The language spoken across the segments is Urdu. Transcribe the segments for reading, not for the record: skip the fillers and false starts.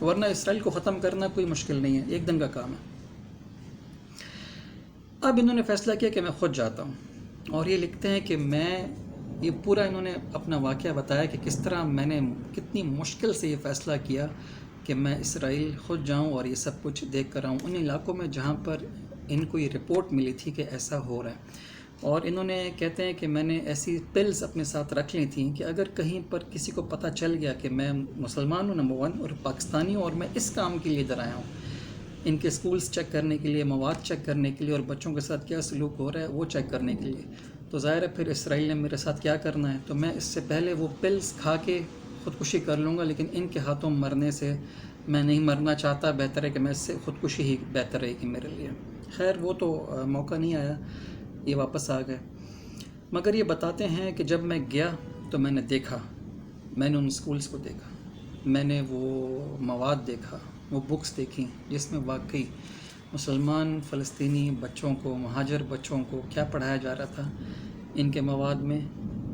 ورنہ اسرائیل کو ختم کرنا کوئی مشکل نہیں ہے، ایک دن کا کام ہے۔ اب انہوں نے فیصلہ کیا کہ میں خود جاتا ہوں، اور یہ لکھتے ہیں کہ یہ پورا انہوں نے اپنا واقعہ بتایا کہ کس طرح میں نے کتنی مشکل سے یہ فیصلہ کیا کہ میں اسرائیل خود جاؤں اور یہ سب کچھ دیکھ کر آؤں، ان علاقوں میں جہاں پر ان کو یہ رپورٹ ملی تھی کہ ایسا ہو رہا ہے۔ اور انہوں نے کہتے ہیں کہ میں نے ایسی پلز اپنے ساتھ رکھ لی تھیں کہ اگر کہیں پر کسی کو پتہ چل گیا کہ میں مسلمان ہوں نمبر 1 اور پاکستانی ہوں اور میں اس کام کے لیے ادھر آیا ہوں، ان کے سکولز چیک کرنے کے لیے، مواد چیک کرنے کے لیے، اور بچوں کے ساتھ کیا سلوک ہو رہا ہے وہ چیک کرنے کے لیے، تو ظاہر ہے پھر اسرائیل نے میرے ساتھ کیا کرنا ہے، تو میں اس سے پہلے وہ پلز کھا کے خودکشی کر لوں گا، لیکن ان کے ہاتھوں مرنے سے میں نہیں مرنا چاہتا، بہتر ہے کہ میں اس سے خودکشی ہی بہتر رہے گی میرے لیے۔ خیر وہ تو موقع نہیں آیا، یہ واپس آ گئے۔ مگر یہ بتاتے ہیں کہ جب میں گیا تو میں نے دیکھا، میں نے ان سکولز کو دیکھا، میں نے وہ مواد دیکھا، وہ بکس دیکھیں جس میں واقعی مسلمان فلسطینی بچوں کو، مہاجر بچوں کو کیا پڑھایا جا رہا تھا۔ ان کے مواد میں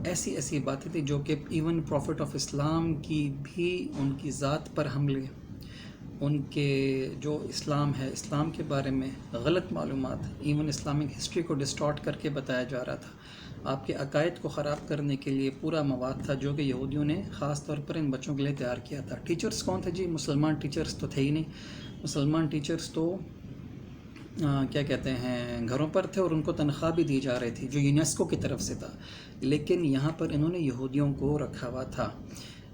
ایسی ایسی باتیں تھیں جو کہ ایون پروفٹ آف اسلام کی بھی ان کی ذات پر حملے، ان کے جو اسلام ہے، اسلام کے بارے میں غلط معلومات، ایون اسلامک ہسٹری کو ڈسٹارٹ کر کے بتایا جا رہا تھا۔ آپ کے عقائد کو خراب کرنے کے لیے پورا مواد تھا جو کہ یہودیوں نے خاص طور پر ان بچوں کے لیے تیار کیا تھا۔ ٹیچرز کون تھے جی؟ مسلمان ٹیچرز تو تھے ہی نہیں۔ مسلمان ٹیچرز تو کیا کہتے ہیں گھروں پر تھے، اور ان کو تنخواہ بھی دی جا رہی تھی جو یونیسکو کی طرف سے تھا، لیکن یہاں پر انہوں نے یہودیوں کو رکھا ہوا تھا۔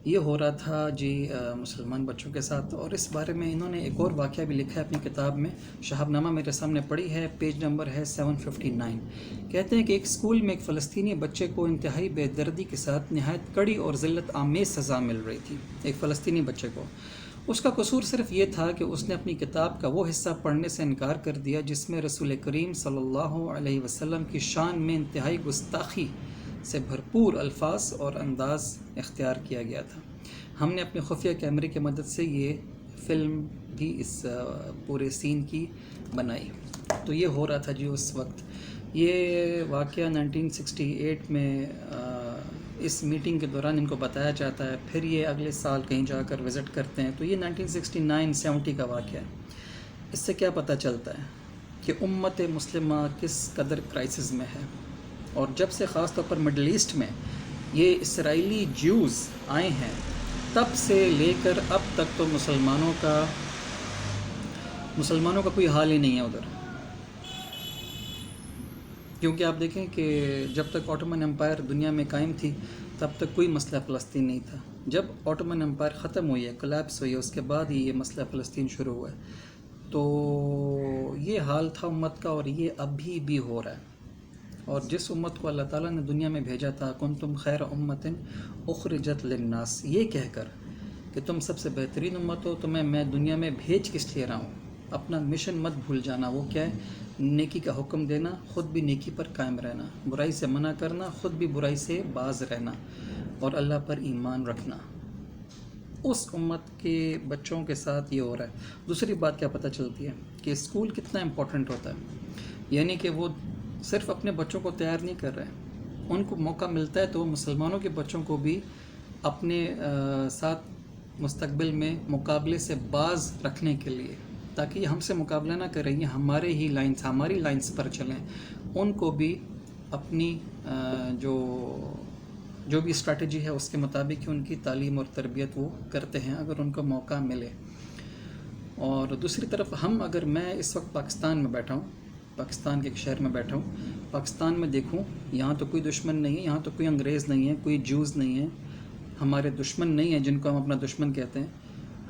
یہ ہو رہا تھا جی مسلمان بچوں کے ساتھ۔ اور اس بارے میں انہوں نے ایک اور واقعہ بھی لکھا ہے اپنی کتاب میں، شہاب نامہ میرے سامنے پڑھی ہے، پیج نمبر ہے 759۔ کہتے ہیں کہ ایک اسکول میں ایک فلسطینی بچے کو انتہائی بے دردی کے ساتھ نہایت کڑی اور ذلت آمیز سزا مل رہی تھی، ایک فلسطینی بچے کو۔ اس کا قصور صرف یہ تھا کہ اس نے اپنی کتاب کا وہ حصہ پڑھنے سے انکار کر دیا جس میں رسول کریم صلی اللہ علیہ وسلم کی شان میں انتہائی گستاخی سے بھرپور الفاظ اور انداز اختیار کیا گیا تھا۔ ہم نے اپنے خفیہ کیمرے کی مدد سے یہ فلم بھی اس پورے سین کی بنائی۔ تو یہ ہو رہا تھا جی اس وقت۔ یہ واقعہ 1968 میں اس میٹنگ کے دوران ان کو بتایا جاتا ہے، پھر یہ اگلے سال کہیں جا کر وزٹ کرتے ہیں، تو یہ 1969-70 کا واقعہ ہے۔ اس سے کیا پتہ چلتا ہے کہ امت مسلمہ کس قدر کرائسس میں ہے، اور جب سے خاص طور پر مڈل ایسٹ میں یہ اسرائیلی جیوز آئے ہیں تب سے لے کر اب تک تو مسلمانوں کا کوئی حال ہی نہیں ہے ادھر۔ کیونکہ آپ دیکھیں کہ جب تک آٹومن امپائر دنیا میں قائم تھی تب تک کوئی مسئلہ فلسطین نہیں تھا۔ جب آٹومن امپائر ختم ہوئی ہے، کولیپس ہوئی ہے، اس کے بعد ہی یہ مسئلہ فلسطین شروع ہوا ہے۔ تو یہ حال تھا امت کا، اور یہ ابھی بھی ہو رہا ہے۔ اور جس امت کو اللہ تعالیٰ نے دنیا میں بھیجا تھا، کنتم خیر امت اخرجت للناس، یہ کہہ کر کہ تم سب سے بہترین امت ہو، تمہیں میں دنیا میں بھیج کس لیے رہا ہوں، اپنا مشن مت بھول جانا۔ وہ کیا ہے؟ نیکی کا حکم دینا، خود بھی نیکی پر قائم رہنا، برائی سے منع کرنا، خود بھی برائی سے باز رہنا، اور اللہ پر ایمان رکھنا۔ اس امت کے بچوں کے ساتھ یہ ہو رہا ہے۔ دوسری بات کیا پتہ چلتی ہے کہ اسکول کتنا امپورٹنٹ ہوتا ہے، یعنی کہ وہ صرف اپنے بچوں کو تیار نہیں کر رہے ہیں، ان کو موقع ملتا ہے تو وہ مسلمانوں کے بچوں کو بھی اپنے ساتھ مستقبل میں مقابلے سے باز رکھنے کے لیے، تاکہ یہ ہم سے مقابلہ نہ کریں، یہ ہماری لائنز پر چلیں، ان کو بھی اپنی جو بھی اسٹریٹجی ہے اس کے مطابق ان کی تعلیم اور تربیت وہ کرتے ہیں اگر ان کو موقع ملے۔ اور دوسری طرف میں اس وقت پاکستان میں بیٹھا ہوں، پاکستان کے ایک شہر میں بیٹھا ہوں، پاکستان میں دیکھوں یہاں تو کوئی دشمن نہیں ہے، یہاں تو کوئی انگریز نہیں ہے، کوئی جوز نہیں ہے، ہمارے دشمن نہیں ہیں جن کو ہم اپنا دشمن کہتے ہیں،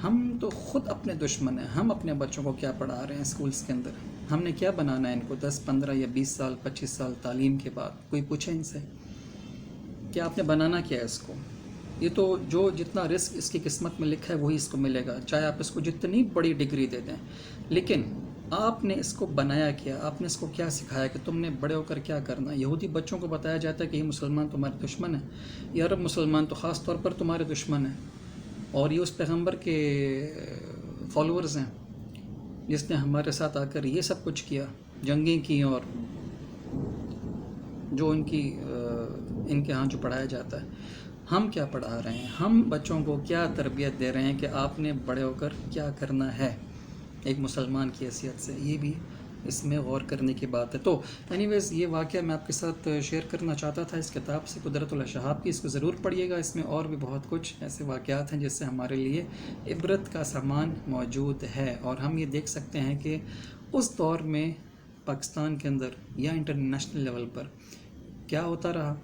ہم تو خود اپنے دشمن ہیں۔ ہم اپنے بچوں کو کیا پڑھا رہے ہیں اسکولز کے اندر؟ ہم نے کیا بنانا ہے ان کو 10 15 یا 20 سال 25 سال تعلیم کے بعد؟ کوئی پوچھے ان سے کہ آپ نے بنانا کیا ہے اس کو؟ یہ تو جتنا رزق اس کی قسمت میں لکھا ہے وہی اس کو ملے گا، چاہے آپ اس کو جتنی بڑی ڈگری دے دیں، لیکن آپ نے اس کو بنایا کیا؟ آپ نے اس کو کیا سکھایا کہ تم نے بڑے ہو کر کیا کرنا؟ یہودی بچوں کو بتایا جاتا ہے کہ یہ مسلمان تمہارے دشمن ہیں، یہ عرب مسلمان تو خاص طور پر تمہارے دشمن ہیں، اور یہ اس پیغمبر کے فالوورز ہیں جس نے ہمارے ساتھ آ کر یہ سب کچھ کیا، جنگیں کی، اور جو ان کے ہاں جو پڑھایا جاتا ہے۔ ہم کیا پڑھا رہے ہیں، ہم بچوں کو کیا تربیت دے رہے ہیں کہ آپ نے بڑے ہو کر کیا کرنا ہے ایک مسلمان کی حیثیت سے. یہ بھی اس میں غور کرنے کی بات ہے. تو اینی ویز یہ واقعہ میں آپ کے ساتھ شیئر کرنا چاہتا تھا اس کتاب سے، قدرت اللہ شہاب کی. اس کو ضرور پڑھیے گا، اس میں اور بھی بہت کچھ ایسے واقعات ہیں جس سے ہمارے لیے عبرت کا سامان موجود ہے. اور ہم یہ دیکھ سکتے ہیں کہ اس دور میں پاکستان کے اندر یا انٹرنیشنل لیول پر کیا ہوتا رہا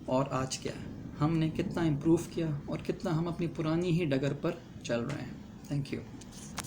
اور آج کیا ہے، ہم نے کتنا امپروو کیا اور کتنا ہم اپنی پرانی ہی ڈگر پر چل رہے ہیں. Thank you.